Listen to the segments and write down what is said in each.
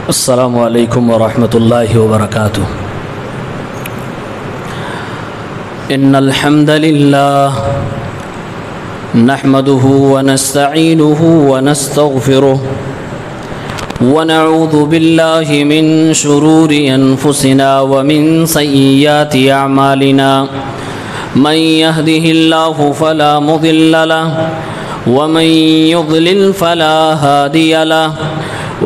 السلام علیکم ورحمۃ اللہ وبرکاتہ۔ ان الحمد للہ نحمده ونستعینه ونستغفره ونعوذ باللہ من شرور انفسنا ومن سیئات اعمالنا من يهده الله فلا مضل له ومن يضلل فلا هادي له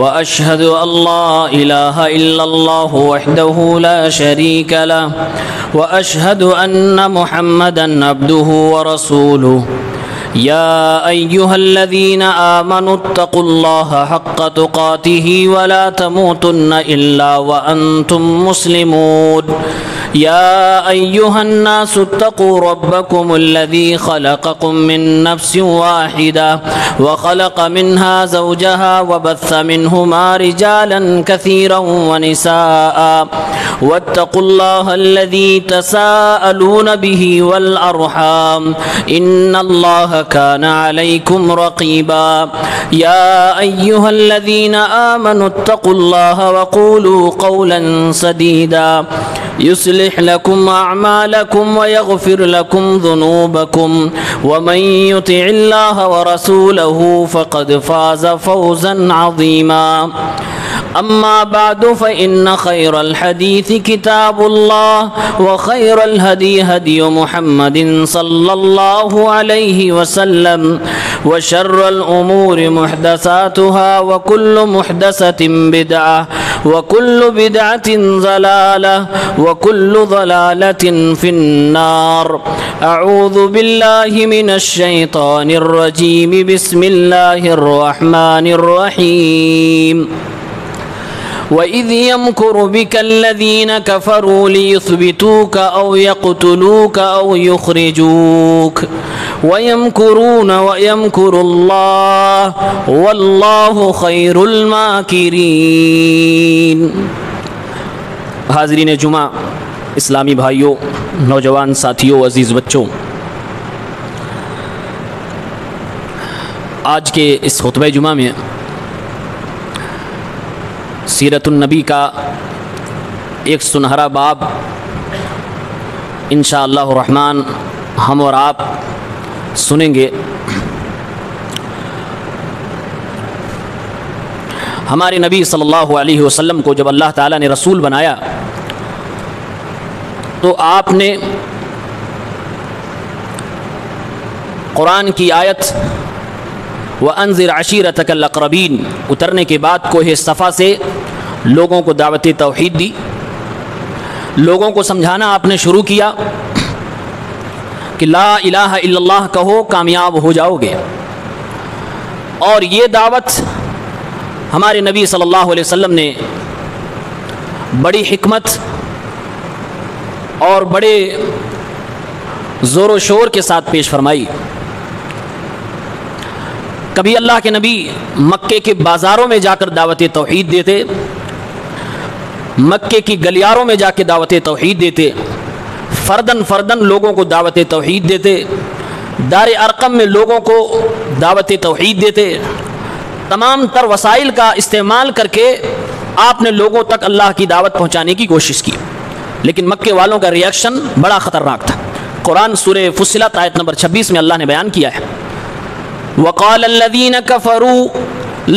وأشهد أن لا إله إلا الله وحده لا شريك له وأشهد أن محمدًا عبده ورسوله يا أيها الذين آمنوا اتقوا الله حق تقاته ولا تموتن إلا وأنتم مسلمون يا أيها الناس اتقوا ربكم الذي خلقكم من نفس واحدة وخلق منها زوجها وبث منهما رجالا كثيرا ونساء واتقوا الله الذي تساءلون به والأرحام إن الله كان عليكم رقيبا يا أيها الذين آمنوا اتقوا الله وقولوا قولا سديدا يصلح لكم أعمالكم ويغفر لكم ذنوبكم ومن يطع الله ورسوله فقد فاز فوزا عظيما أما بعد فإن خير الحديث كتاب الله وخير الهدي هدي محمد صلى الله عليه وسلم وشر الأمور محدثاتها وكل محدثة بدعة وكل بدعة ضلالة وكل ضلالة في النار أعوذ بالله من الشيطان الرجيم بسم الله الرحمن الرحيم وَإِذْ يَمْكُرُ بِكَ الَّذِينَ كَفَرُوا لِيُثْبِتُوكَ أَوْ يَقْتُلُوكَ أَوْ يُخْرِجُوكَ وَيَمْكُرُونَ وَيَمْكُرُ اللَّهُ وَاللَّهُ خَيْرُ الْمَاكِرِينَ۔ حاضرین جمعہ، اسلامی بھائیوں، نوجوان ساتھیوں، عزیز بچوں، آج کے اس خطبہ جمعہ میں سیرت النبی کا ایک سنہرا باب انشاءاللہ الرحمن ہم اور آپ سنیں گے۔ ہمارے نبی صلی اللہ علیہ وسلم کو جب اللہ تعالیٰ نے رسول بنایا تو آپ نے قرآن کی آیت وَأَنذِرْ عَشِيرَتَكَ الْأَقْرَبِينَ اترنے کے بعد کوہ صفا سے لوگوں کو دعوت توحید دی، لوگوں کو سمجھانا آپ نے شروع کیا کہ لا الہ الا اللہ کہو کامیاب ہو جاؤ گے۔ اور یہ دعوت ہمارے نبی صلی اللہ علیہ وسلم نے بڑی حکمت اور بڑے زور و شور کے ساتھ پیش فرمائی۔ کبھی اللہ کے نبی مکے کے بازاروں میں جا کر دعوت توحید دیتے، مکے کی گلیاروں میں جا کے دعوت توحید دیتے، فردن فردن لوگوں کو دعوت توحید دیتے، دار ارقم میں لوگوں کو دعوت توحید دیتے، تمام تر وسائل کا استعمال کر کے آپ نے لوگوں تک اللہ کی دعوت پہنچانے کی کوشش کی، لیکن مکے والوں کا ریئیکشن بڑا خطرناک تھا۔ قرآن سورہ فصلت آیت نمبر 26 میں اللہ نے بیان کیا ہے، وَقَالَ الَّذِينَ كَفَرُوا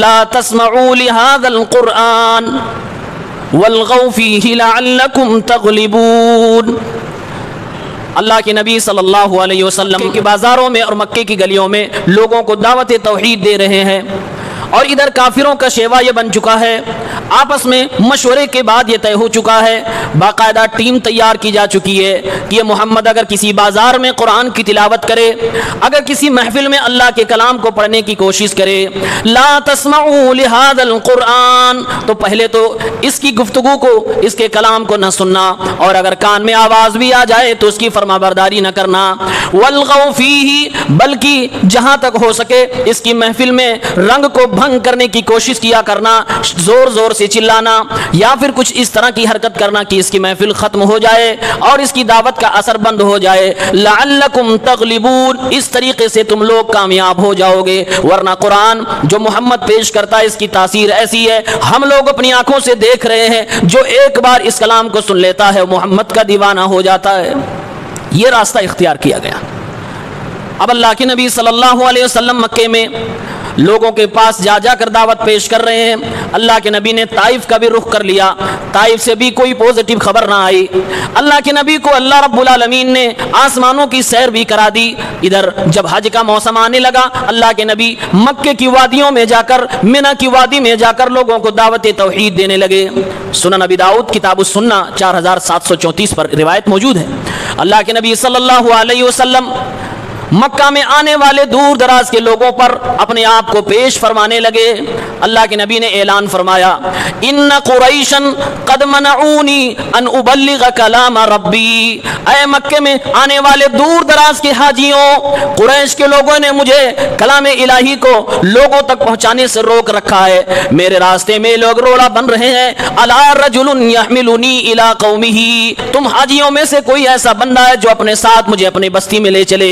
لَا تَسْمَعُوا لِهَذَا الْقُرْآنِ وَالْغَوْا فِيهِ لَعَلَّكُمْ تَغْلِبُونَ۔ اللہ کے نبی صلی اللہ علیہ وسلم کے بازاروں میں اور مکے کی گلیوں میں لوگوں کو دعوت توحید دے رہے ہیں، اور ادھر کافروں کا شیوا یہ بن چکا ہے، آپس میں مشورے کے بعد یہ طے ہو چکا ہے، باقاعدہ ٹیم تیار کی جا چکی ہے کہ یہ محمد اگر کسی بازار میں قرآن کی تلاوت کرے، اگر کسی محفل میں اللہ کے کلام کو پڑھنے کی کوشش کرے، لا تسمعوا لهذا القرآن، تو پہلے تو اس کی گفتگو کو، اس کے کلام کو نہ سننا، اور اگر کان میں آواز بھی آ جائے تو اس کی فرما برداری نہ کرنا، والغوا فیہ، بلکہ جہاں تک ہو سکے اس کی محفل میں رنگ کو بھنگ کرنے کی کوشش کیا کرنا، زور زور سے چلانا یا پھر کچھ اس طرح کی حرکت کرنا کہ اس کی محفل ختم ہو جائے اور اس کی دعوت کا اثر بند ہو جائے. لعلکم تغلبون، اس طریقے سے تم لوگ کامیاب ہو جاؤ گے. ورنہ قرآن جو محمد پیش کرتا ہے اس کی تاثیر ایسی ہے، ہم لوگ اپنی آنکھوں سے دیکھ رہے ہیں، جو ایک بار اس کلام کو سن لیتا ہے محمد کا دیوانہ ہو جاتا ہے. یہ راستہ اختیار کیا گیا. اب اللہ کے نبی صلی اللہ علیہ وسلم مکے میں لوگوں کے پاس جا جا کر دعوت پیش کر رہے ہیں. اللہ کے نبی نے طائف کا بھی رخ کر لیا، طائف سے بھی کوئی پوزیٹیو خبر نہ آئی. اللہ کے نبی کو اللہ رب العالمین نے آسمانوں کی سیر بھی کرا دی. ادھر جب حج کا موسم آنے لگا، اللہ کے نبی مکے کی وادیوں میں جا کر، منی کی وادی میں جا کر لوگوں کو دعوت توحید دینے لگے. سنن ابی داؤد کتاب السنہ 4734 پر روایت موجود ہے. اللہ کے نبی صلی اللہ علیہ وسلم مکہ میں آنے والے دور دراز کے لوگوں پر اپنے آپ کو پیش فرمانے لگے. اللہ کے نبی نے اعلان فرمایا، ان قریشن قد منعونی ان ابلغ کلام ربی. اے مکے میں آنے والے دور دراز کے حاجیوں، قریش کے لوگوں نے مجھے کلام الہی کو لوگوں تک پہنچانے سے روک رکھا ہے. میرے راستے میں لوگ روڑا بن رہے ہیں. الا رجل یحملنی الی قومہ، تم حاجیوں میں سے کوئی ایسا بندہ ہے جو اپنے ساتھ مجھے اپنے بستی میں لے چلے،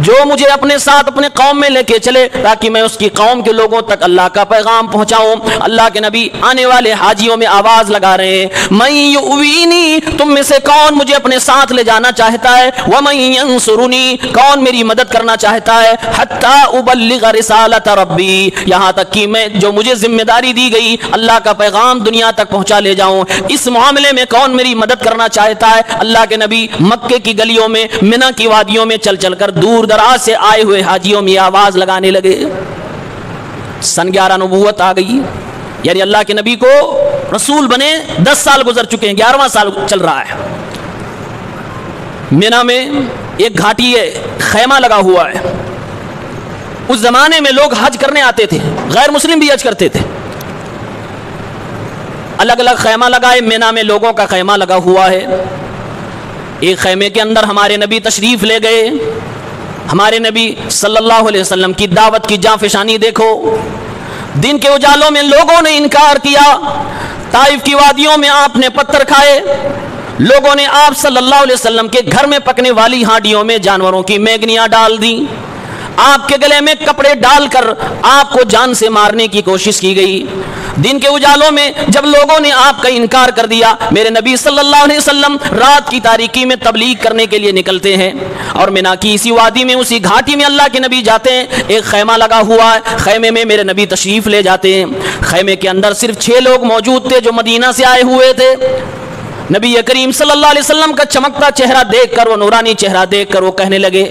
جو مجھے اپنے ساتھ اپنے قوم میں لے کے چلے تاکہ میں اس کی قوم کے لوگوں تک اللہ کا پیغام پہنچاؤں. اللہ کے نبی آنے والے حاجیوں میں آواز لگا رہے ہیں، من یؤوینی، تم میں سے کون مجھے اپنے ساتھ لے جانا چاہتا ہے، ومن ینصرنی، کون میری مدد کرنا چاہتا ہے، حتی ابلغ رسالت ربی، یہاں تک کہ میں جو مجھے ذمہ داری دی گئی اللہ کا پیغام دنیا تک پہنچا لے جاؤں. اس معاملے میں کون میری مدد کرنا چاہتا ہے؟ اللہ کے نبی مکے کی گلیوں میں، منی کی وادیوں میں چل چل کر دور دراز سے آئے ہوئے حاجیوں میں آواز لگانے لگے. سن 11 نبوت آ گئی، یعنی اللہ کے نبی کو رسول بنے 10 سال گزر چکے ہیں، 11واں سال چل رہا ہے. منی میں ایک گھاٹی ہے، خیمہ لگا ہوا ہے. اس زمانے میں لوگ حج کرنے آتے تھے، غیر مسلم بھی حج کرتے تھے. الگ الگ خیمہ لگائے. منی میں لوگوں کا خیمہ لگا ہوا ہے. ایک خیمے کے اندر ہمارے نبی تشریف لے گئے. ہمارے نبی صلی اللہ علیہ وسلم کی دعوت کی جانفشانی دیکھو. دن کے اجالوں میں لوگوں نے انکار کیا. طائف کی وادیوں میں آپ نے پتھر کھائے. لوگوں نے آپ صلی اللہ علیہ وسلم کے گھر میں پکنے والی ہانڈیوں میں جانوروں کی میگنیاں ڈال دیں. آپ کے گلے میں کپڑے ڈال کر آپ کو جان سے مارنے کی کوشش کی گئی. دن کے اجالوں میں جب لوگوں نے آپ کا انکار کر دیا، میرے نبی صلی اللہ علیہ وسلم رات کی تاریکی میں تبلیغ کرنے کے لیے نکلتے ہیں اور منی کی اسی وادی میں، اسی گھاٹی میں اللہ کے نبی جاتے ہیں. ایک خیمہ لگا ہوا ہے، خیمے میں میرے نبی تشریف لے جاتے ہیں. خیمے کے اندر صرف 6 لوگ موجود تھے جو مدینہ سے آئے ہوئے تھے. نبی کریم صلی اللہ علیہ وسلم کا چمکتا چہرہ دیکھ کر، وہ نورانی چہرہ دیکھ کر وہ کہنے لگے،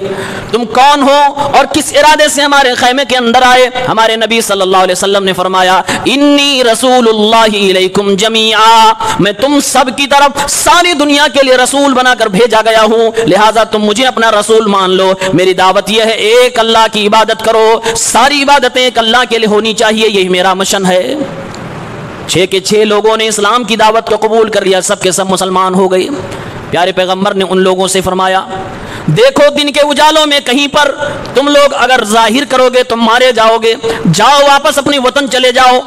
تم کون ہو اور کس ارادے سے ہمارے خیمے کے اندر آئے؟ ہمارے نبی صلی اللہ علیہ وسلم نے فرمایا، انی رسول اللہ الیکم جمیعا، میں تم سب کی طرف ساری دنیا کے لیے رسول بنا کر بھیجا گیا ہوں، لہٰذا تم مجھے اپنا رسول مان لو. میری دعوت یہ ہے ایک اللہ کی عبادت کرو، ساری عبادتیں ایک اللہ کے لیے ہونی چاہیے، یہی میرا مشن ہے. 6 کے 6 لوگوں نے اسلام کی دعوت کو قبول کر لیا، سب کے سب مسلمان ہو گئے. پیارے پیغمبر نے ان لوگوں سے فرمایا، دیکھو دن کے اجالوں میں کہیں پر تم لوگ اگر ظاہر کرو گے تم مارے جاؤ گے. جاؤ واپس اپنی وطن چلے جاؤ.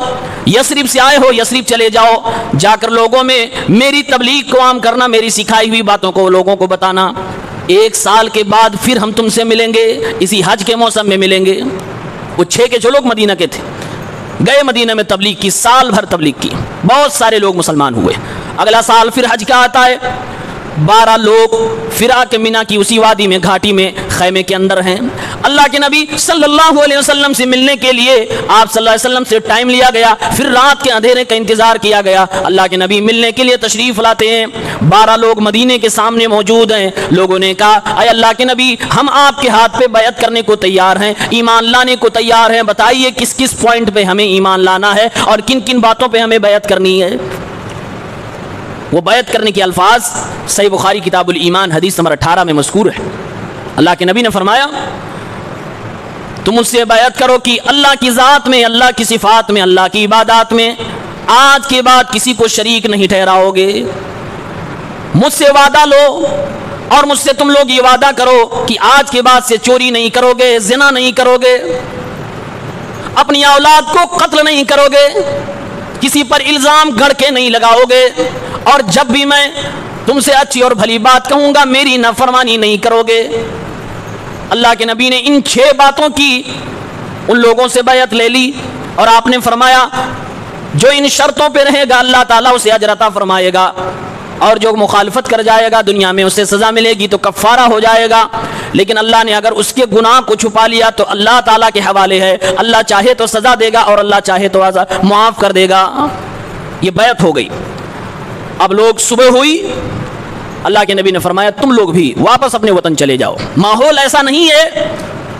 یثرب سے آئے ہو یثرب چلے جاؤ، جا کر لوگوں میں میری تبلیغ کو عام کرنا، میری سکھائی ہوئی باتوں کو لوگوں کو بتانا. 1 سال کے بعد پھر ہم تم سے ملیں گے، اسی حج کے موسم میں ملیں گے. وہ 6 کے 6 لوگ مدینہ کے تھے، گئے مدینہ میں تبلیغ کی، سال بھر تبلیغ کی، بہت سارے لوگ مسلمان ہوئے. اگلا سال پھر حج کا آتا ہے. 12 لوگ فرا کے منی کی اسی وادی میں گھاٹی میں خیمے کے اندر ہیں. اللہ کے نبی صلی اللہ علیہ وسلم سے ملنے کے لیے آپ صلی اللہ علیہ وسلم سے ٹائم لیا گیا. پھر رات کے اندھیرے کا انتظار کیا گیا. اللہ کے نبی ملنے کے لیے تشریف لاتے ہیں. 12 لوگ مدینے کے سامنے موجود ہیں. لوگوں نے کہا، اے اللہ کے نبی، ہم آپ کے ہاتھ پہ بیعت کرنے کو تیار ہیں، ایمان لانے کو تیار ہیں. بتائیے کس کس پوائنٹ پہ ہمیں ایمان لانا ہے اور کن کن باتوں پہ ہمیں بیعت کرنی ہے. وہ بیعت کرنے کے الفاظ صحیح بخاری کتاب الایمان حدیث نمبر 18 میں مذکور ہے. اللہ کے نبی نے فرمایا، تم مجھ سے بیعت کرو کہ اللہ کی ذات میں، اللہ کی صفات میں، اللہ کی عبادات میں آج کے بعد کسی کو شریک نہیں ٹھہراؤ گے. مجھ سے وعدہ لو اور مجھ سے تم لوگ یہ وعدہ کرو کہ آج کے بعد سے چوری نہیں کرو گے، زنا نہیں کرو گے، اپنی اولاد کو قتل نہیں کرو گے، کسی پر الزام گھڑ کے نہیں لگاؤ گے، اور جب بھی میں تم سے اچھی اور بھلی بات کہوں گا میری نافرمانی نہیں کرو گے۔ اللہ کے نبی نے ان 6 باتوں کی ان لوگوں سے بیعت لے لی، اور آپ نے فرمایا جو ان شرطوں پہ رہے گا اللہ تعالیٰ اسے اجر عطا فرمائے گا، اور جو مخالفت کر جائے گا دنیا میں اسے سزا ملے گی تو کفارہ ہو جائے گا، لیکن اللہ نے اگر اس کے گناہ کو چھپا لیا تو اللہ تعالیٰ کے حوالے ہے، اللہ چاہے تو سزا دے گا اور اللہ چاہے تو معاف کر دے گا۔ یہ بیعت ہو گئی۔ اب لوگ صبح ہوئی، اللہ کے نبی نے فرمایا تم لوگ بھی واپس اپنے وطن چلے جاؤ، ماحول ایسا نہیں ہے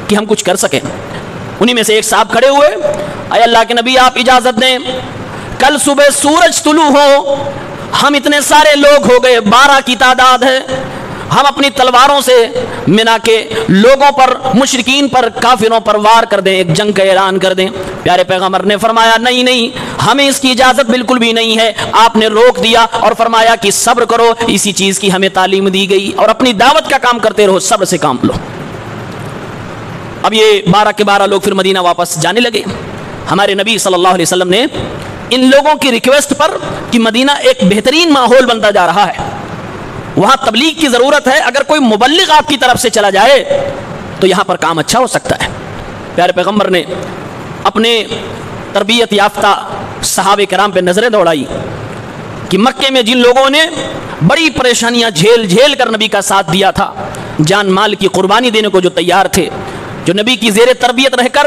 کہ ہم کچھ کر سکیں۔ انہی میں سے ایک صاحب کھڑے ہوئے، اے اللہ کے نبی آپ اجازت دیں، کل صبح سورج طلوع ہو، ہم اتنے سارے لوگ ہو گئے، 12 کی تعداد ہے، ہم اپنی تلواروں سے منا کے لوگوں پر، مشرکین پر، کافروں پر وار کر دیں، ایک جنگ کا اعلان کر دیں۔ پیارے پیغمبر نے فرمایا نہیں نہیں، ہمیں اس کی اجازت بالکل بھی نہیں ہے۔ آپ نے روک دیا اور فرمایا کہ صبر کرو، اسی چیز کی ہمیں تعلیم دی گئی، اور اپنی دعوت کا کام کرتے رہو، صبر سے کام لو۔ اب یہ 12 کے 12 لوگ پھر مدینہ واپس جانے لگے۔ ہمارے نبی صلی اللہ علیہ وسلم نے ان لوگوں کی ریکویسٹ پر کہ مدینہ ایک بہترین ماحول بنتا جا رہا ہے، وہاں تبلیغ کی ضرورت ہے، اگر کوئی مبلغ آپ کی طرف سے چلا جائے تو یہاں پر کام اچھا ہو سکتا ہے۔ پیارے پیغمبر نے اپنے تربیت یافتہ صحابہ کرام پہ نظریں دوڑائی کہ مکے میں جن لوگوں نے بڑی پریشانیاں جھیل جھیل کر نبی کا ساتھ دیا تھا، جان مال کی قربانی دینے کو جو تیار تھے، جو نبی کی زیر تربیت رہ کر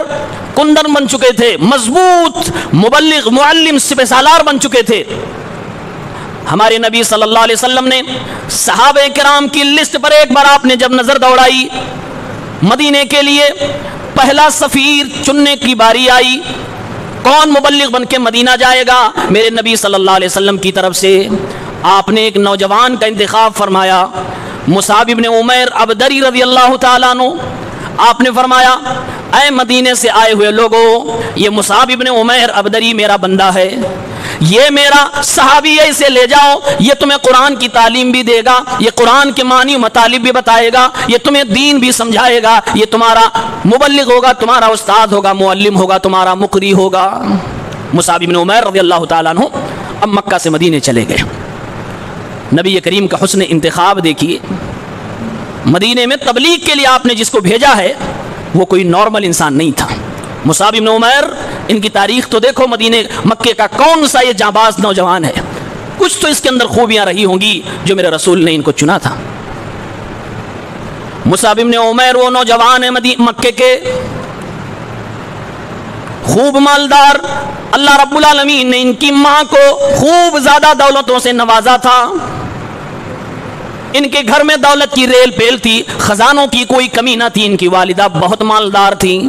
کندن بن چکے تھے، مضبوط مبلغ معلم سپہ سالار بن چکے تھے، ہمارے نبی صلی اللہ علیہ وسلم نے صحابہ کرام کی لسٹ پر ایک بار آپ نے جب نظر دوڑائی، مدینے کے لیے پہلا سفیر چننے کی باری آئی، کون مبلغ بن کے مدینہ جائے گا؟ میرے نبی صلی اللہ علیہ وسلم کی طرف سے آپ نے ایک نوجوان کا انتخاب فرمایا، مصعب بن عمیر ابدری رضی اللہ تعالیٰ عنہ۔ آپ نے فرمایا اے مدینے سے آئے ہوئے لوگوں، یہ مصعب بن عمیر ابدری میرا بندہ ہے، یہ میرا صحابی ہے، اسے لے جاؤ، یہ تمہیں قرآن کی تعلیم بھی دے گا، یہ قرآن کے معنی و مطالب بھی بتائے گا، یہ تمہیں دین بھی سمجھائے گا، یہ تمہارا مبلغ ہوگا، تمہارا استاد ہوگا، معلم ہوگا، تمہارا مقری ہوگا۔ مصعب بن عمیر رضی اللہ تعالیٰ عنہ اب مکہ سے مدینے چلے گئے۔ نبی کریم کا حسن انتخاب دیکھیے، مدینے میں تبلیغ کے لیے آپ نے جس کو بھیجا ہے وہ کوئی نارمل انسان نہیں تھا۔ مصعب بن عمیر، ان کی تاریخ تو دیکھو، مدینے مکے کا کون سا یہ جانباز نوجوان ہے، کچھ تو اس کے اندر خوبیاں رہی ہوں گی جو میرے رسول نے ان کو چنا تھا۔ مصعب بن عمیر وہ نوجوان ہے مکے کے، خوب مالدار، اللہ رب العالمین نے ان کی ماں کو خوب زیادہ دولتوں سے نوازا تھا، ان کے گھر میں دولت کی ریل پیل تھی، خزانوں کی کوئی کمی نہ تھی، ان کی والدہ بہت مالدار تھی۔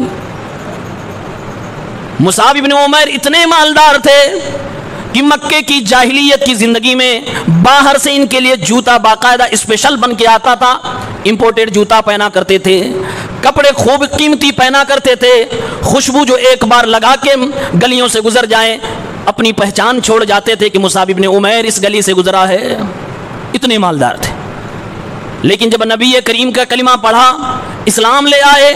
مصعب بن عمیر اتنے مالدار تھے کہ مکے کی جاہلیت کی زندگی میں باہر سے ان کے لیے جوتا باقاعدہ اسپیشل بن کے آتا تھا، امپورٹڈ جوتا پہنا کرتے تھے، کپڑے خوب قیمتی پہنا کرتے تھے، خوشبو جو ایک بار لگا کے گلیوں سے گزر جائیں اپنی پہچان چھوڑ جاتے تھے کہ مصعب بن عمیر اس گلی سے گزرا ہے، اتنے مالدار تھے۔ لیکن جب نبی کریم کا کلمہ پڑھا، اسلام لے آئے،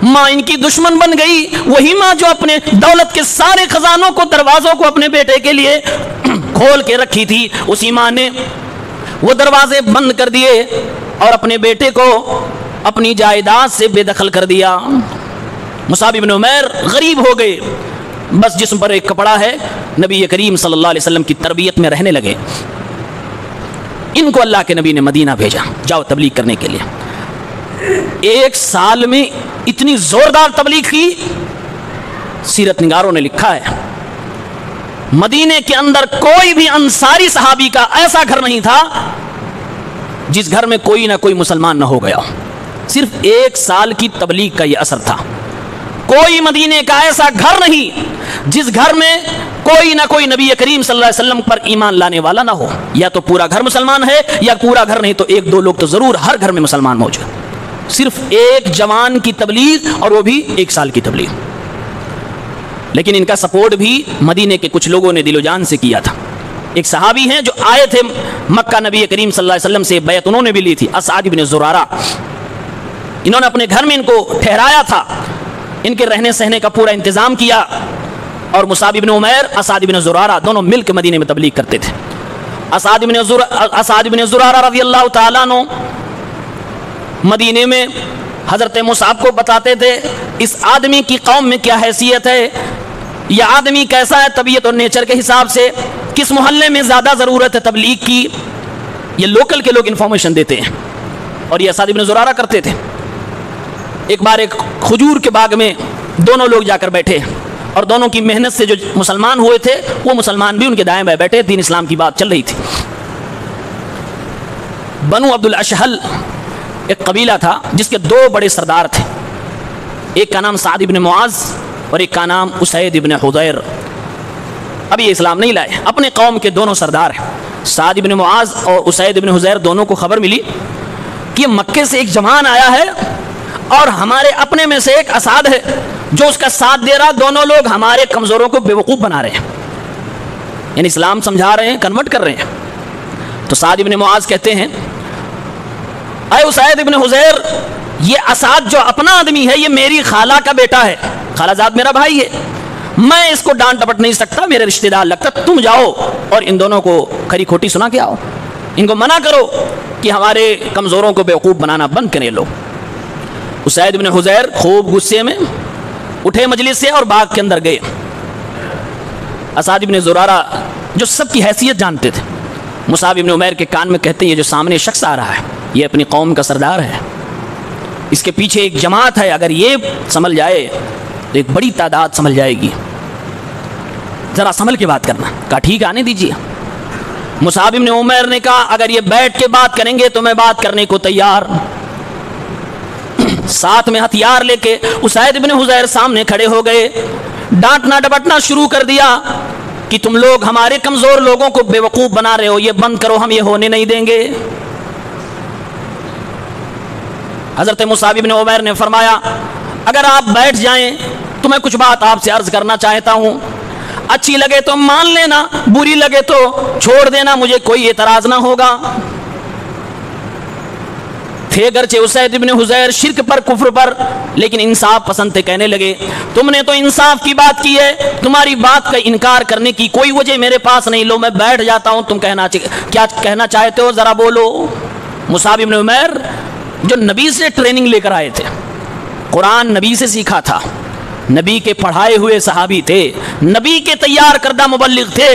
ماں ان کی دشمن بن گئی، وہی ماں جو اپنے دولت کے سارے خزانوں کو، دروازوں کو اپنے بیٹے کے لیے کھول کے رکھی تھی، اسی ماں نے وہ دروازے بند کر دیے اور اپنے بیٹے کو اپنی جائیداد سے بے دخل کر دیا۔ مصعب بن عمیر غریب ہو گئے، بس جسم پر ایک کپڑا ہے، نبی کریم صلی اللہ علیہ وسلم کی تربیت میں رہنے لگے۔ ان کو اللہ کے نبی نے مدینہ بھیجا، جاؤ تبلیغ کرنے کے لیے۔ 1 سال میں اتنی زوردار تبلیغ کی، سیرت نگاروں نے لکھا ہے مدینے کے اندر کوئی بھی انصاری صحابی کا ایسا گھر نہیں تھا جس گھر میں کوئی نہ کوئی مسلمان نہ ہو گیا۔ صرف 1 سال کی تبلیغ کا یہ اثر تھا۔ کوئی مدینے کا ایسا گھر نہیں جس گھر میں کوئی نہ کوئی نبی کریم صلی اللہ علیہ وسلم پر ایمان لانے والا نہ ہو، یا تو پورا گھر مسلمان ہے، یا پورا گھر نہیں تو 1-2 لوگ تو ضرور ہر گھر میں مسلمان موجود۔ صرف 1 جوان کی تبلیغ، اور وہ بھی 1 سال کی تبلیغ۔ لیکن ان کا سپورٹ بھی مدینے کے کچھ لوگوں نے دل و جان سے کیا تھا۔ ایک صحابی ہیں جو آئے تھے مکہ، نبی کریم صلی اللہ علیہ وسلم سے بیعت انہوں نے بھی لی تھی، اسعد بن زرارہ۔ انہوں نے اپنے گھر میں ان کو ٹھہرایا تھا، ان کے رہنے سہنے کا پورا انتظام کیا، اور مصعب بن عمیر، اسعد بن زرارہ دونوں مل کے مدینے میں تبلیغ کرتے تھے۔ اسعد بن زرارہ رضی اللہ تعالیٰ عنہ مدینے میں حضرت مصعب کو بتاتے تھے اس آدمی کی قوم میں کیا حیثیت ہے، یہ آدمی کیسا ہے طبیعت اور نیچر کے حساب سے، کس محلے میں زیادہ ضرورت ہے تبلیغ کی، یہ لوکل کے لوگ انفارمیشن دیتے ہیں، اور یہ اسعد بن زرارہ کرتے تھے۔ ایک بار ایک کھجور کے باغ میں دونوں لوگ جا کر بیٹھے، اور دونوں کی محنت سے جو مسلمان ہوئے تھے وہ مسلمان بھی ان کے دائیں بائیں بیٹھے، دین اسلام کی بات چل رہی تھی۔ بنو عبد الاشہل ایک قبیلہ تھا جس کے دو بڑے سردار تھے، ایک کا نام سعد بن معاذ اور ایک کا نام اسید بن حضیر۔ اب یہ اسلام نہیں لائے، اپنے قوم کے دونوں سردار ہیں۔ سعد بن معاذ اور اسید بن حضیر دونوں کو خبر ملی کہ مکے سے ایک جوان آیا ہے اور ہمارے اپنے میں سے ایک اسعد ہے جو اس کا ساتھ دے رہا، دونوں لوگ ہمارے کمزوروں کو بیوقوف بنا رہے ہیں، یعنی اسلام سمجھا رہے ہیں، کنورٹ کر رہے ہیں۔ تو سعد بن معاذ کہتے ہیں اے اسید بن حضیر، یہ اسعد جو اپنا آدمی ہے یہ میری خالہ کا بیٹا ہے، خالہ زاد میرا بھائی ہے، میں اس کو ڈانٹ ڈپٹ نہیں سکتا، میرے رشتہ دار لگتا، تم جاؤ اور ان دونوں کو کھری کھوٹی سنا کے آؤ، ان کو منع کرو کہ ہمارے کمزوروں کو بیوقوف بنانا بند کریں لو۔ اسید بن حضیر خوب غصے میں اٹھے مجلس سے اور باغ کے اندر گئے۔ اسعد بن زرارہ جو سب کی حیثیت جانتے تھے مصعب بن عمیر کے کان میں کہتے ہیں یہ جو سامنے شخص آ رہا ہے یہ اپنی قوم کا سردار ہے، اس کے پیچھے ایک جماعت ہے، اگر یہ سنبھل جائے تو ایک بڑی تعداد سنبھل جائے گی، ذرا سنبھل کے بات کرنا۔ کہا ٹھیک آنے دیجیے۔ مصعب بن عمیر نے کہا اگر یہ بیٹھ کے بات کریں گے تو میں بات کرنے کو تیار۔ ساتھ میں ہتھیار لے کے اسید بن حضیر سامنے کھڑے ہو گئے، ڈانٹنا ڈپٹنا شروع کر دیا کہ تم لوگ ہمارے کمزور لوگوں کو بیوقوف بنا رہے ہو، یہ بند کرو، ہم یہ ہونے نہیں دیں گے۔ حضرت مصعب بن عمیر نے فرمایا اگر آپ بیٹھ جائیں تو میں کچھ بات آپ سے عرض کرنا چاہتا ہوں، اچھی لگے تو مان لینا، بری لگے تو چھوڑ دینا، مجھے کوئی اعتراض نہ ہوگا۔ تھے اگرچہ اسید بن حضیر شرک پر کفر پر لیکن انصاف پسند تھے، کہنے لگے تم نے تو انصاف کی بات کی ہے، تمہاری بات کا انکار کرنے کی کوئی وجہ میرے پاس نہیں، لو میں بیٹھ جاتا ہوں، تم کیا کہنا چاہتے ہو ذرا بولو۔ مصعب بن عمیر جو نبی سے ٹریننگ لے کر آئے تھے، قرآن نبی سے سیکھا تھا، نبی کے پڑھائے ہوئے صحابی تھے، نبی کے تیار کردہ مبلغ تھے،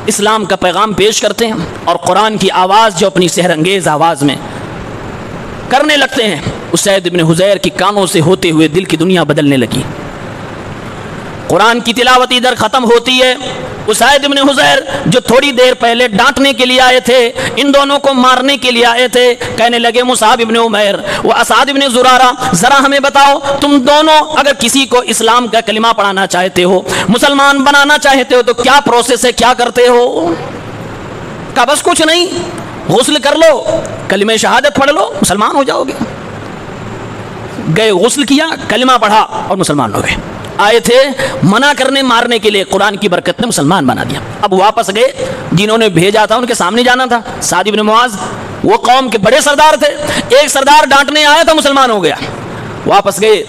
اسلام کا پیغام پیش کرتے ہیں اور قرآن کی آواز جو اپنی سحر انگیز آواز میں کرنے لگتے ہیں، اسید بن حضیر کی کانوں سے ہوتے ہوئے دل کی دنیا بدلنے لگی۔ قرآن کی تلاوت ادھر ختم ہوتی ہے، اسید بن حضیر جو تھوڑی دیر پہلے ڈانٹنے کے لیے آئے تھے، ان دونوں کو مارنے کے لیے آئے تھے، کہنے لگے مصعب بن عمیر و اسعد بن زرارہ ذرا ہمیں بتاؤ تم دونوں اگر کسی کو اسلام کا کلمہ پڑھانا چاہتے ہو، مسلمان بنانا چاہتے ہو تو کیا پروسیس ہے، کیا کرتے ہو؟ کہا بس کچھ نہیں، غسل کر لو، کلمہ شہادت پڑھ لو، مسلمان ہو جاؤ گے۔ گئے غسل کیا، کلمہ پڑھا اور مسلمان ہو گئے۔ آئے تھے منع کرنے مارنے کے لیے، قرآن کی برکت نے مسلمان بنا دیا۔ اب واپس گئے، جنہوں نے بھیجا تھا ان کے سامنے جانا تھا، سعد بن معاذ وہ قوم کے بڑے سردار تھے، ایک سردار ڈانٹنے آیا تھا، مسلمان ہو گیا۔ واپس گئے،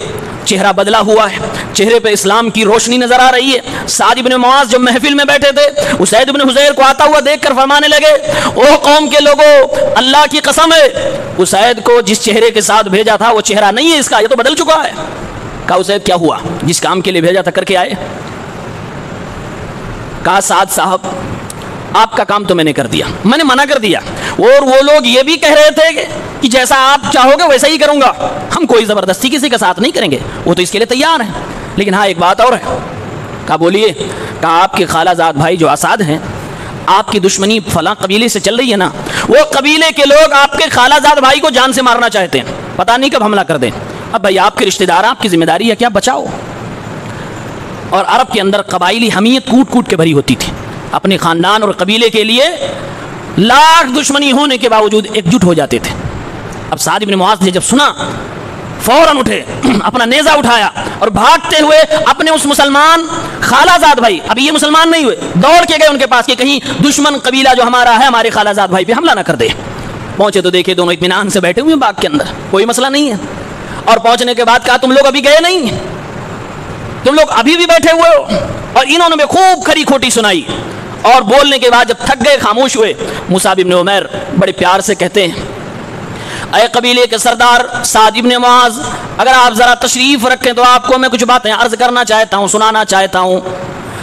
چہرہ بدلا ہوا ہے، چہرے پہ اسلام کی روشنی نظر آ رہی ہے۔ سعد بن معاذ جو محفل میں بیٹھے تھے، اسید بن حضیر کو آتا ہوا دیکھ کر فرمانے لگے او قوم کے لوگوں، اللہ کی قسم ہے اسید کو جس چہرے کے ساتھ بھیجا تھا وہ چہرہ نہیں ہے اس کا، یہ تو بدل چکا ہے۔ کہا اسید کیا ہوا، جس کام کے لیے بھیجا تھا کر کے آئے؟ کہا سعد صاحب آپ کا کام تو میں نے کر دیا، میں نے منع کر دیا، اور وہ لوگ یہ بھی کہہ رہے تھے کہ جیسا آپ چاہو گے ویسا ہی کروں گا، ہم کوئی زبردستی کسی کا ساتھ نہیں کریں گے، وہ تو اس کے لیے تیار ہیں، لیکن ہاں ایک بات اور ہے۔ کہا بولیے؟ کہا آپ کے خالہ زاد بھائی جو اسعد ہیں، آپ کی دشمنی فلاں قبیلے سے چل رہی ہے نا، وہ قبیلے کے لوگ آپ کے خالہ زاد بھائی کو جان سے مارنا چاہتے ہیں، پتہ نہیں کب حملہ کر دیں، اب بھائی آپ کے رشتہ دار، آپ کی ذمہ داری ہے کیا بچاؤ۔ اور عرب کے اندر قبائلی حمیت کوٹ کوٹ کے بھری ہوتی تھی، اپنے خاندان اور قبیلے کے لیے لاکھ دشمنی ہونے کے باوجود ایک جٹ ہو جاتے تھے۔ اب سعد بن معاذ نے جب سنا فوراً اٹھے، اپنا نیزہ اٹھایا اور بھاگتے ہوئے اپنے اس مسلمان خالہ زاد بھائی، ابھی یہ مسلمان نہیں ہوئے، دوڑ کے گئے ان کے پاس کہ کہیں دشمن قبیلہ جو ہمارا ہے ہمارے خالہ زاد بھائی پہ حملہ نہ کر دے۔ پہنچے تو دیکھے دونوں اطمینان سے بیٹھے ہوئے باغ کے اندر، کوئی مسئلہ نہیں ہے، اور پہنچنے کے بعد کہا تم لوگ ابھی گئے نہیں, تم لوگ ابھی بھی بیٹھے ہوئے ہو. اور انہوں نے خوب کھری کھوٹی سنائی, اور بولنے کے بعد جب تھک گئے خاموش ہوئے, مصعب بن عمیر بڑے پیار سے کہتے ہیں اے قبیلے کے سردار سعد بن معاذ, اگر آپ ذرا تشریف رکھیں تو آپ کو میں کچھ باتیں عرض کرنا چاہتا ہوں, سنانا چاہتا ہوں.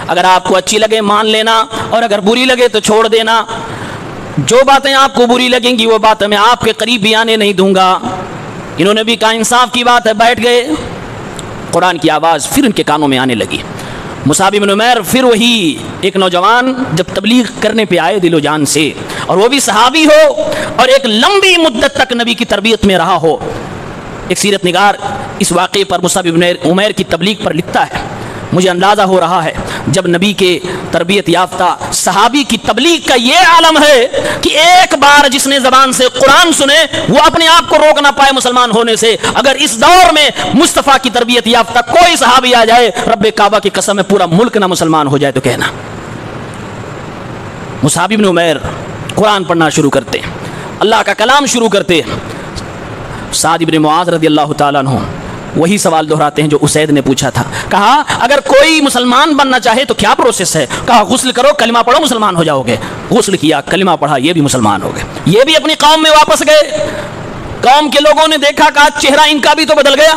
اگر آپ کو اچھی لگے مان لینا, اور اگر بری لگے تو چھوڑ دینا. جو باتیں آپ کو بری لگیں گی وہ باتیں میں آپ کے قریب بھی آنے نہیں دوں گا. انہوں نے بھی کہا انصاف کی بات ہے, بیٹھ گئے. قرآن کی آواز پھر ان کے کانوں میں آنے لگی. مصعب بن عمیر پھر وہی ایک نوجوان جب تبلیغ کرنے پہ آئے دل و جان سے, اور وہ بھی صحابی ہو اور ایک لمبی مدت تک نبی کی تربیت میں رہا ہو. ایک سیرت نگار اس واقعے پر مصعب بن عمیر کی تبلیغ پر لکھتا ہے, مجھے اندازہ ہو رہا ہے جب نبی کے تربیت یافتہ صحابی کی تبلیغ کا یہ عالم ہے کہ ایک بار جس نے زبان سے قرآن سنے وہ اپنے آپ کو روک نہ پائے مسلمان ہونے سے. اگر اس دور میں مصطفیٰ کی تربیت یافتہ کوئی صحابی آ جائے, رب کعبہ کی قسم ہے پورا ملک نہ مسلمان ہو جائے تو کہنا. مصعب بن عمیر قرآن پڑھنا شروع کرتے, اللہ کا کلام شروع کرتے. سعد بن معاذ رضی اللہ تعالیٰ عنہ وہی سوال دہراتے ہیں جو اسید نے پوچھا تھا. کہا اگر کوئی مسلمان بننا چاہے تو کیا پروسیس ہے؟ کہا غسل کرو, کلمہ پڑھو, مسلمان ہو جاؤ گے. غسل کیا, کلمہ پڑھا, یہ بھی مسلمان ہو گئے. یہ بھی اپنی قوم میں واپس گئے. قوم کے لوگوں نے دیکھا, کہا چہرہ ان کا بھی تو بدل گیا.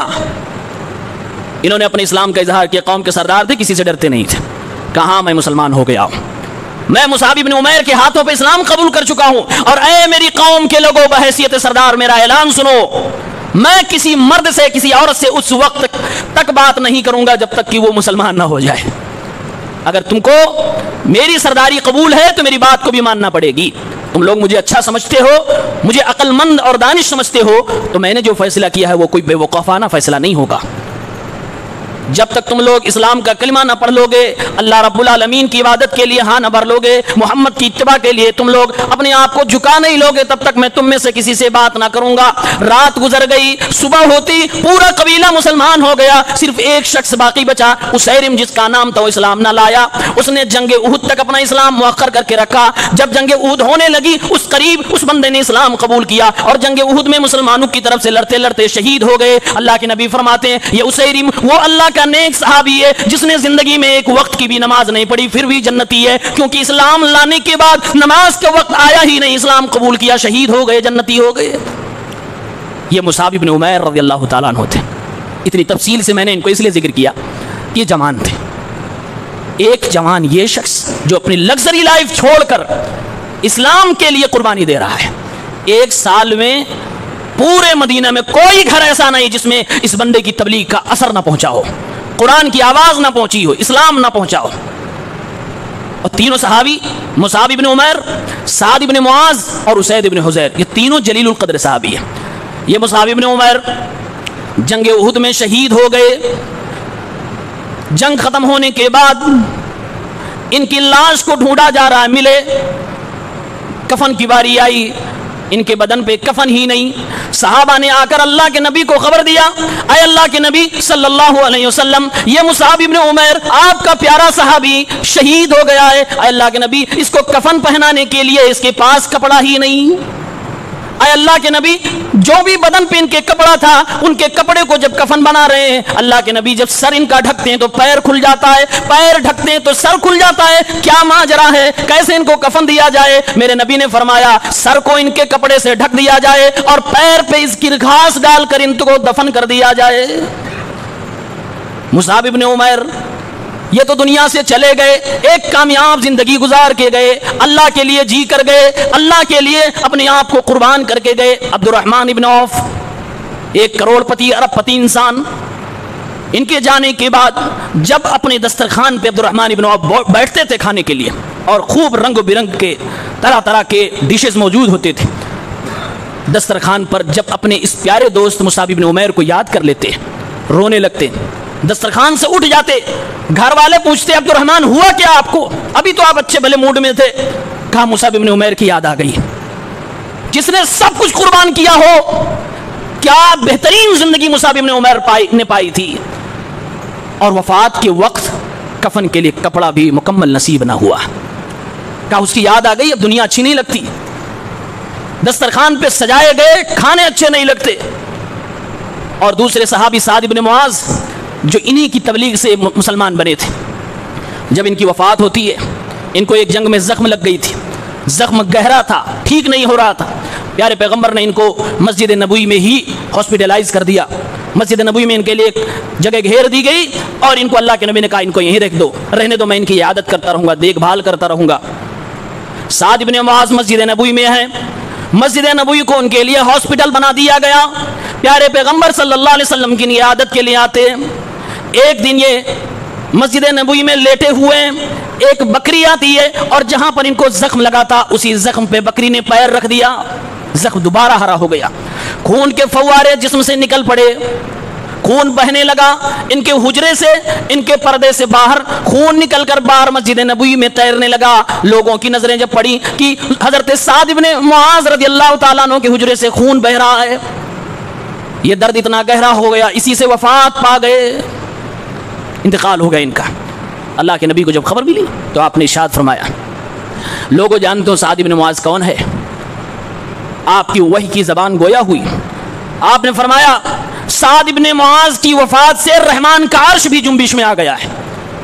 انہوں نے اپنے اسلام کا اظہار کیا. قوم کے سردار تھے, کسی سے ڈرتے نہیں تھے. کہا میں مسلمان ہو گیا ہوں, میں مصعب بن عمیر کے ہاتھوں پہ اسلام قبول کر چکا ہوں. اور اے میری قوم کے لوگوں, بحیثیت سردار میرا اعلان سنو, میں کسی مرد سے کسی عورت سے اس وقت تک بات نہیں کروں گا جب تک کہ وہ مسلمان نہ ہو جائے. اگر تم کو میری سرداری قبول ہے تو میری بات کو بھی ماننا پڑے گی. تم لوگ مجھے اچھا سمجھتے ہو, مجھے عقل مند اور دانش سمجھتے ہو, تو میں نے جو فیصلہ کیا ہے وہ کوئی بے وقوفانہ فیصلہ نہیں ہوگا. جب تک تم لوگ اسلام کا کلمہ نہ پڑھ لو گے, اللہ رب العالمین کی عبادت کے لیے ہاں نہ بھر لو گے, محمد کی اتباع کے لیے تم لوگ اپنے آپ کو جھکا نہیں لو گے, تب تک میں تم میں سے کسی سے بات نہ کروں گا. رات گزر گئی, صبح ہوتی پورا قبیلہ مسلمان ہو گیا, صرف ایک شخص باقی بچا, اسیرم جس کا نام تھا, وہ اسلام نہ لایا. اس نے جنگ احد تک اپنا اسلام مؤخر کر کے رکھا. جب جنگ احد ہونے لگی اس قریب اس بندے نے اسلام قبول کیا, اور جنگ احد میں مسلمانوں کی طرف سے لڑتے لڑتے شہید ہو گئے. اللہ کے نبی فرماتے ہیں یہ اسیرم وہ اللہ کا نیک صحابی ہے جس نے زندگی میں ایک وقت کی بھی نماز نہیں پڑھی, پھر بھی جنتی ہے, کیونکہ اسلام لانے کے بعد نماز کا وقت آیا ہی نہیں, اسلام قبول کیا, شہید ہو گئے, جنتی ہو گئے. یہ مصعب بن عمیر رضی اللہ تعالیٰ عنہ تھے. اتنی تفصیل سے میں نے ان کو اس لیے ذکر کیا کہ یہ جوان تھے. ایک جوان یہ شخص جو اپنی لگژری لائف چھوڑ کر اسلام کے لیے قربانی دے رہا ہے. ایک سال میں پورے مدینہ میں کوئی گھر ایسا نہیں جس میں اس بندے کی تبلیغ کا اثر نہ پہنچا ہو, قرآن کی آواز نہ پہنچی ہو, اسلام نہ پہنچا ہو. اور تینوں صحابی مصعب بن عمیر, سعد بن معاذ اور اسید بن حضیر, یہ تینوں جلیل القدر صحابی ہیں. یہ مصعب بن عمیر جنگ احد میں شہید ہو گئے. جنگ ختم ہونے کے بعد ان کی لاش کو ڈھونڈا جا رہا ہے, ملے. کفن کی باری آئی, ان کے بدن پہ کفن ہی نہیں. صحابہ نے آ کر اللہ کے نبی کو خبر دیا, اے اللہ کے نبی صلی اللہ علیہ وسلم, یہ مصعب بن عمیر آپ کا پیارا صحابی شہید ہو گیا ہے. اے اللہ کے نبی اس کو کفن پہنانے کے لیے اس کے پاس کپڑا ہی نہیں. اے اللہ کے نبی جو بھی بدن پہ ان کے کپڑا تھا ان کے کپڑے کو جب کفن بنا رہے ہیں, اللہ کے نبی جب سر ان کا ڈھکتے ہیں تو پیر کھل جاتا ہے, پیر ڈھکتے ہیں تو سر کھل جاتا ہے. کیا ماجرا ہے, کیسے ان کو کفن دیا جائے؟ میرے نبی نے فرمایا سر کو ان کے کپڑے سے ڈھک دیا جائے اور پیر پہ اس کی گھاس ڈال کر ان کو دفن کر دیا جائے. مصعب بن عمیر یہ تو دنیا سے چلے گئے, ایک کامیاب زندگی گزار کے گئے, اللہ کے لیے جی کر گئے, اللہ کے لیے اپنے آپ کو قربان کر کے گئے. عبد الرحمن ابن عوف ایک کروڑ پتی ارب پتی انسان, ان کے جانے کے بعد جب اپنے دسترخوان پہ عبد الرحمن ابن عوف بیٹھتے تھے کھانے کے لیے, اور خوب رنگ برنگ کے طرح طرح کے ڈشز موجود ہوتے تھے دسترخوان پر, جب اپنے اس پیارے دوست مصعب بن عمیر کو یاد کر لیتے, رونے لگتے, دسترخوان سے اٹھ جاتے. گھر والے پوچھتے عبد الرحمن ہوا کیا آپ کو, ابھی تو آپ اچھے بھلے موڈ میں تھے. کہا مصعب بن عمیر کی یاد آ گئی, جس نے سب کچھ قربان کیا ہو. کیا بہترین زندگی مصعب بن عمیر نے پائی تھی, اور وفات کے وقت کفن کے لیے کپڑا بھی مکمل نصیب نہ ہوا. کہا اس کی یاد آ گئی, اب دنیا اچھی نہیں لگتی, دسترخوان پہ سجائے گئے کھانے اچھے نہیں لگتے. اور دوسرے صحابی سعد بن معاذ جو انہی کی تبلیغ سے مسلمان بنے تھے. جب ان کی وفات ہوتی ہے، ان کو ایک جنگ میں زخم لگ گئی تھی، زخم گہرا تھا، ٹھیک نہیں ہو رہا تھا. پیارے پیغمبر نے ان کو مسجد نبوی میں ہی ہاسپٹلائز کر دیا. مسجد نبوی میں ان کے لیے ایک جگہ گھیر دی گئی اور ان کو اللہ کے نبی نے کہا ان کو یہیں رکھ دو، رہنے دو، میں ان کی عیادت کرتا رہوں گا، دیکھ بھال کرتا رہوں گا. سعد بن معاذ مسجد نبوی میں ہیں. مسجد نبوی کو ان کے لیے ہاسپٹل بنا دیا گیا. پیارے پیغمبر صلی اللہ علیہ وسلم کی عیادت کے لیے آتے. ایک دن یہ مسجد نبوی میں لیٹے ہوئے، ایک بکری آتی ہے اور جہاں پر ان کو زخم لگا تھا اسی زخم پہ بکری نے پیر رکھ دیا. زخم دوبارہ ہرا ہو گیا، خون کے فوارے جسم سے نکل پڑے، خون بہنے لگا. ان کے حجرے سے، ان کے پردے سے باہر خون نکل کر باہر مسجد نبوی میں تیرنے لگا. لوگوں کی نظریں جب پڑی کہ حضرت سعد بن معاذ رضی اللہ تعالیٰ عنہ کے حجرے سے خون بہ رہا ہے، یہ درد اتنا گہرا ہو گیا، اسی سے وفات پا گئے، انتقال ہو گیا ان کا. اللہ کے نبی کو جب خبر ملی تو آپ نے ارشاد فرمایا، لوگوں جانتے ہو سعد بن معاذ کون ہے؟ آپ کی وحی کی زبان گویا ہوئی. آپ نے فرمایا سعد بن معاذ کی وفات سے رحمان کا عرش بھی جنبش میں آ گیا ہے،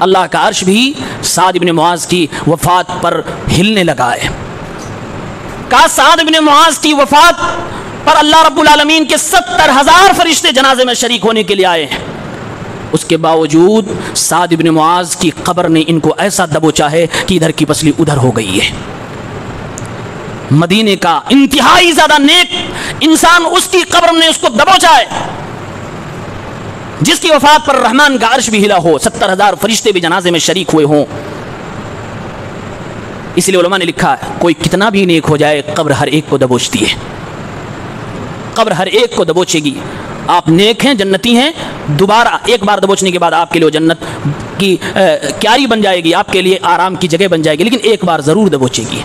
اللہ کا عرش بھی سعد بن معاذ کی وفات پر ہلنے لگا ہے. کہا سعد بن معاذ کی وفات پر اللہ رب العالمین کے 70,000 فرشتے جنازے میں شریک ہونے کے لیے آئے ہیں. اس کے باوجود سعد بن معاذ کی قبر نے ان کو ایسا دبوچا ہے کہ ادھر کی پسلی ادھر ہو گئی ہے. مدینے کا انتہائی زیادہ نیک انسان، اس کی قبر نے اس کو دبوچا ہے جس کی وفات پر رحمان کا عرش بھی ہلا ہو، 70,000 فرشتے بھی جنازے میں شریک ہوئے ہوں. اس لیے علماء نے لکھا ہے کوئی کتنا بھی نیک ہو جائے قبر ہر ایک کو دبوچتی ہے، قبر ہر ایک کو دبوچے گی. آپ نیک ہیں، جنتی ہیں، دوبارہ ایک بار دبوچنے کے بعد آپ کے لیے جنت کی کیاری بن جائے گی، آپ کے لیے آرام کی جگہ بن جائے گی، لیکن ایک بار ضرور دبوچے گی.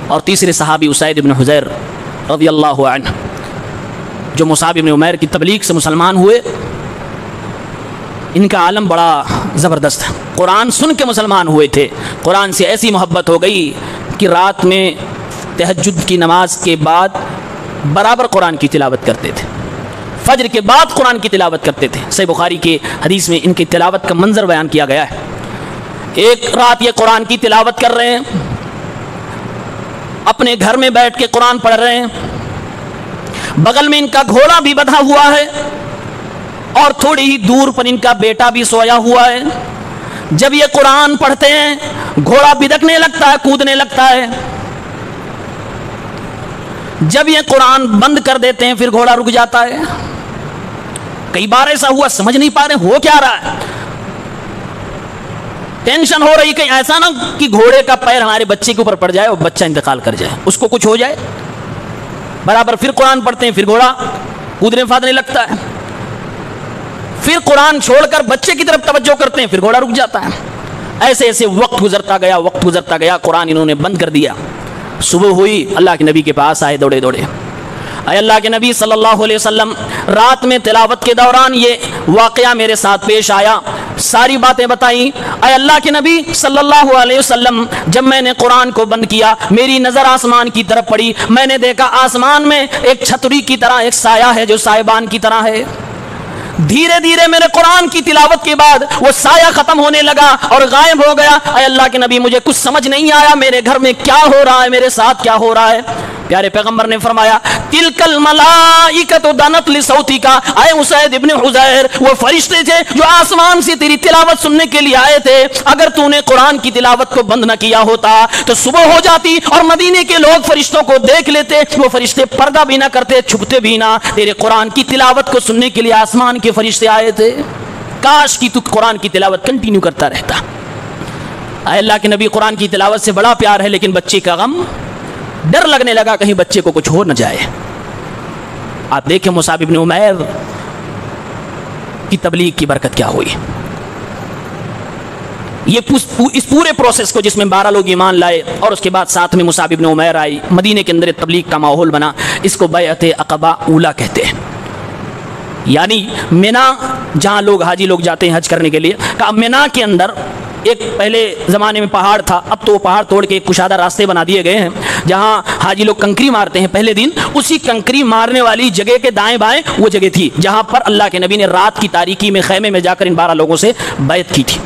اور تیسرے صحابی اسید بن حضیر رضی اللہ عنہ جو مصعب بن عمیر کی تبلیغ سے مسلمان ہوئے، ان کا عالم بڑا زبردست ہے. قرآن سن کے مسلمان ہوئے تھے، قرآن سے ایسی محبت ہو گئی کہ رات میں تہجد کی نماز کے بعد برابر قرآن کی تلاوت کرتے تھے، فجر کے بعد قرآن کی تلاوت کرتے تھے. صحیح بخاری کے حدیث میں ان کی تلاوت کا منظر بیان کیا گیا ہے. ایک رات یہ قرآن کی تلاوت کر رہے ہیں، اپنے گھر میں بیٹھ کے قرآن پڑھ رہے ہیں، بغل میں ان کا گھوڑا بھی بندھا ہوا ہے اور تھوڑی ہی دور پر ان کا بیٹا بھی سویا ہوا ہے. جب یہ قرآن پڑھتے ہیں گھوڑا بدکنے لگتا ہے، کودنے لگتا ہے. جب یہ قرآن بند کر دیتے ہیں پھر گھوڑا رک جاتا ہے. کئی بار ایسا ہوا سمجھ نہیں پا رہے ہو کیا رہا ہے، ٹینشن ہو رہی کہیں ایسا نہ کہ گھوڑے کا پیر ہمارے بچے کے اوپر پڑ جائے اور بچہ انتقال کر جائے، اس کو کچھ ہو جائے. برابر پھر قرآن پڑھتے ہیں، پھر گھوڑا کودنے پھادنے لگتا ہے. پھر قرآن چھوڑ کر بچے کی طرف توجہ کرتے ہیں، پھر گھوڑا رک جاتا ہے. ایسے ایسے وقت گزرتا گیا، قرآن انہوں نے بند کر دیا. صبح ہوئی، اللہ کے نبی کے پاس آئے دوڑے دوڑے. اے اللہ کے نبی صلی اللہ علیہ وسلم، رات میں تلاوت کے دوران یہ واقعہ میرے ساتھ پیش آیا، ساری باتیں بتائیں. اے اللہ کے نبی صلی اللہ علیہ وسلم، جب میں نے قرآن کو بند کیا میری نظر آسمان کی طرف پڑی، میں نے دیکھا آسمان میں ایک چھتری کی طرح ایک سایہ ہے جو سائبان کی طرح ہے. دھیرے دھیرے میرے قرآن کی تلاوت کے بعد وہ سایہ ختم ہونے لگا اور غائب ہو گیا. اے اللہ کے نبی مجھے کچھ سمجھ نہیں آیا میرے گھر میں کیا ہو رہا ہے، میرے ساتھ کیا ہو رہا ہے. پیارے پیغمبر نے فرمایا تلک الملائکۃ دنت لصوتک. اے اسید ابن حضیر، وہ فرشتے تھے جو آسمان سے تیری تلاوت سننے کے لیے آئے تھے. اگر تو نے قرآن کی تلاوت کو بند نہ کیا ہوتا تو صبح ہو جاتی اور مدینے کے لوگ فرشتوں کو دیکھ لیتے. وہ فرشتے پردہ بھی نہ کرتے، چھپتے بھی نہ. تیرے قرآن کی تلاوت کو سننے کے لیے آسمان کے فرشتے آئے تھے. کاش کی تو قرآن کی تلاوت کنٹینیو کرتا رہتا. اے اللہ کے نبی، قرآن کی تلاوت سے بڑا پیار ہے لیکن بچے کا غم، ڈر لگنے لگا کہیں بچے کو کچھ ہو نہ جائے. آپ دیکھیں مصعب بن عمیر کی تبلیغ کی برکت کیا ہوئی. یہ اس پورے پروسیس کو جس میں 12 لوگ ایمان لائے اور اس کے بعد ساتھ میں مصعب بن عمیر آئی، مدینے کے اندر تبلیغ کا ماحول بنا. اس کو بیعت عقبہ اولیٰ کہتے ہیں. یعنی مینا، جہاں لوگ حاجی لوگ جاتے ہیں حج کرنے کے لیے، کہ مینا کے اندر ایک پہلے زمانے میں پہاڑ تھا، اب تو وہ پہاڑ توڑ کے ایک کشادہ راستے بنا دیے گئے ہیں جہاں حاجی لوگ کنکری مارتے ہیں پہلے دن، اسی کنکری مارنے والی جگہ کے دائیں بائیں وہ جگہ تھی جہاں پر اللہ کے نبی نے رات کی تاریکی میں خیمے میں جا کر ان 12 لوگوں سے بیعت کی تھی۔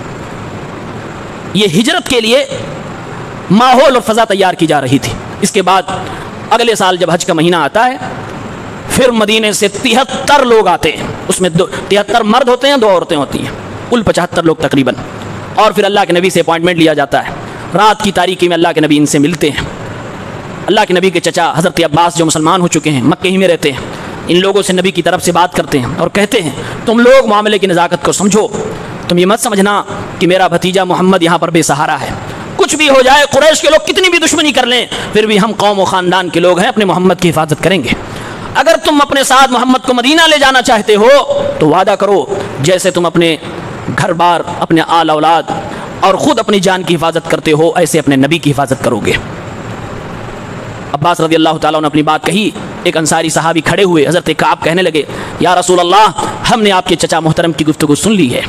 یہ ہجرت کے لیے ماحول اور فضا تیار کی جا رہی تھی۔ اس کے بعد اگلے سال جب حج کا مہینہ آتا ہے پھر مدینے سے 73 لوگ آتے ہیں، اس میں 73 مرد ہوتے ہیں، 2 عورتیں ہوتی ہیں، کل 75 لوگ تقریباً، اور پھر اللہ کے نبی سے اپوائنٹمنٹ لیا جاتا ہے۔ رات کی تاریکی میں اللہ کے نبی ان سے ملتے ہیں۔ اللہ کے نبی کے چچا حضرت عباس جو مسلمان ہو چکے ہیں، مکے ہی میں رہتے ہیں، ان لوگوں سے نبی کی طرف سے بات کرتے ہیں اور کہتے ہیں تم لوگ معاملے کی نزاکت کو سمجھو، تم یہ مت سمجھنا کہ میرا بھتیجا محمد یہاں پر بے سہارا ہے، کچھ بھی ہو جائے، قریش کے لوگ کتنی بھی دشمنی کر لیں پھر بھی ہم قوم و خاندان کے لوگ ہیں، اپنے محمد کی حفاظت کریں گے۔ اگر تم اپنے ساتھ محمد کو مدینہ لے جانا چاہتے ہو تو وعدہ کرو جیسے تم اپنے گھر بار، اپنے آل اولاد اور خود اپنی جان کی حفاظت کرتے ہو ایسے اپنے نبی کی حفاظت کرو گے۔ عباس رضی اللہ تعالیٰ نے اپنی بات کہی، ایک انصاری صحابی کھڑے ہوئے، حضرت کعب کہنے لگے یا رسول اللہ ہم نے آپ کے چچا محترم کی گفتگو سن لی ہے،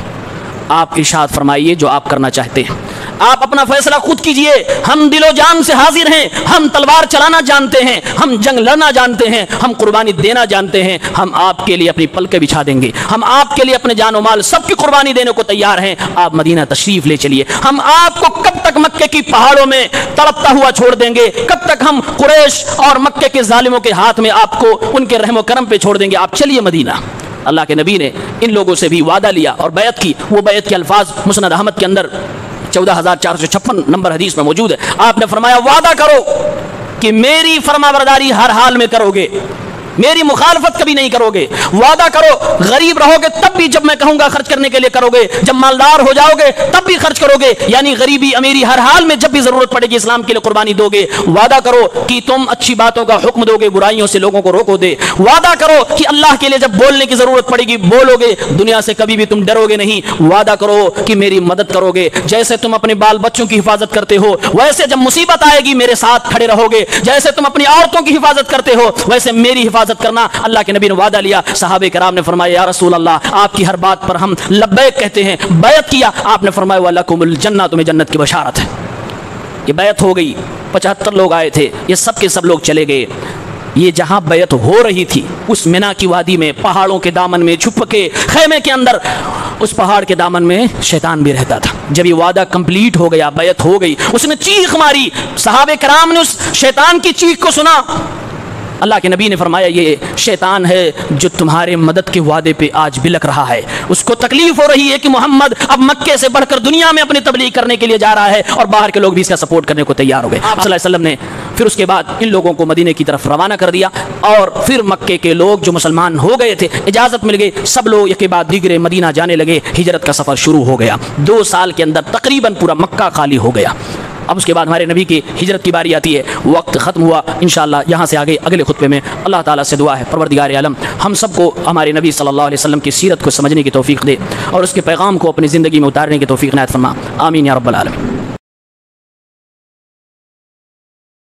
آپ ارشاد فرمائیے جو آپ کرنا چاہتے ہیں، آپ اپنا فیصلہ خود کیجئے، ہم دل و جان سے حاضر ہیں، ہم تلوار چلانا جانتے ہیں، ہم جنگ لڑنا جانتے ہیں، ہم قربانی دینا جانتے ہیں، ہم آپ کے لیے اپنی پلکیں بچھا دیں گے، ہم آپ کے لیے اپنے جان و مال سب کی قربانی دینے کو تیار ہیں، آپ مدینہ تشریف لے چلیے، ہم آپ کو کب تک مکے کی پہاڑوں میں تڑپتا ہوا چھوڑ دیں گے، کب تک ہم قریش اور مکے کے ظالموں کے ہاتھ میں آپ کو ان کے رحم و کرم پہ چھوڑ دیں گے، آپ چلیے مدینہ۔ اللہ کے نبی نے ان لوگوں سے بھی وعدہ لیا اور بیعت کی۔ وہ بیعت کے الفاظ مسند احمد کے اندر 14456 نمبر حدیث میں موجود ہے۔ آپ نے فرمایا وعدہ کرو کہ میری فرما برداری ہر حال میں کرو گے، میری مخالفت کبھی نہیں کرو گے، وعدہ کرو غریب رہو گے تب بھی جب میں کہوں گا خرچ کرنے کے لیے کرو گے، جب مالدار ہو جاؤ گے تب بھی خرچ کرو گے، یعنی غریبی امیری ہر حال میں جب بھی ضرورت پڑے گی اسلام کے لیے قربانی دو گے، وعدہ کرو کہ تم اچھی باتوں کا حکم دو گے، برائیوں سے لوگوں کو روکو دے، وعدہ کرو کہ اللہ کے لیے جب بولنے کی ضرورت پڑے گی بولو گے، دنیا سے کبھی بھی تم ڈرو گے نہیں، وعدہ کرو کہ میری مدد کرو گے، جیسے تم اپنے بال بچوں کی حفاظت کرتے ہو ویسے جب مصیبت آئے گی میرے ساتھ کھڑے رہو گے، جیسے تم اپنی عورتوں کی حفاظت کرتے ہو ویسے میری حفاظت کرنا۔ اللہ کے نبی نے وعدہ لیا، صحابہ کرام نے فرمایا یا رسول اللہ آپ کی ہر بات پر ہم لبیک کہتے ہیں، بیعت کیا۔ آپ نے فرمایا وَلَكُمُ الْجَنَّةُ، تمہیں جنت کی بشارت ہے۔ یہ بیعت ہو گئی، 75 لوگ آئے تھے، یہ سب کے سب لوگ چلے گئے۔ یہ جہاں بیعت ہو رہی تھی اس مینا کی وادی میں پہاڑوں کے دامن میں چھپ کے خیمے کے اندر، اس پہاڑ کے دامن میں شیطان بھی رہتا تھا۔ جب یہ وعدہ کمپلیٹ ہو گیا، بیعت ہو گئی، اس نے چیخ ماری، صحابہ کرام نے اس شیطان کی چیخ کو سنا۔ اللہ کے نبی نے فرمایا یہ شیطان ہے جو تمہارے مدد کے وعدے پہ آج بلک رہا ہے، اس کو تکلیف ہو رہی ہے کہ محمد اب مکے سے بڑھ کر دنیا میں اپنی تبلیغ کرنے کے لیے جا رہا ہے اور باہر کے لوگ بھی اس کا سپورٹ کرنے کو تیار ہو گئے۔ آپ صلی اللہ علیہ وسلم نے پھر اس کے بعد ان لوگوں کو مدینے کی طرف روانہ کر دیا اور پھر مکے کے لوگ جو مسلمان ہو گئے تھے اجازت مل گئی، سب لوگ ایک کے بعد دیگرے مدینہ جانے لگے، ہجرت کا سفر شروع ہو گیا۔ 2 سال کے اندر تقریباً پورا مکہ خالی ہو گیا۔ اب اس کے بعد ہمارے نبی کی ہجرت کی باری آتی ہے، وقت ختم ہوا، انشاءاللہ یہاں سے آگے اگلے خطبے میں اللہ تعالیٰ سے دعا ہے پروردگار عالم ہم سب کو ہمارے نبی صلی اللہ علیہ وسلم کی سیرت کو سمجھنے کی توفیق دے اور اس کے پیغام کو اپنی زندگی میں اتارنے کی توفیق عنایت فرما، آمین یا رب العالمین۔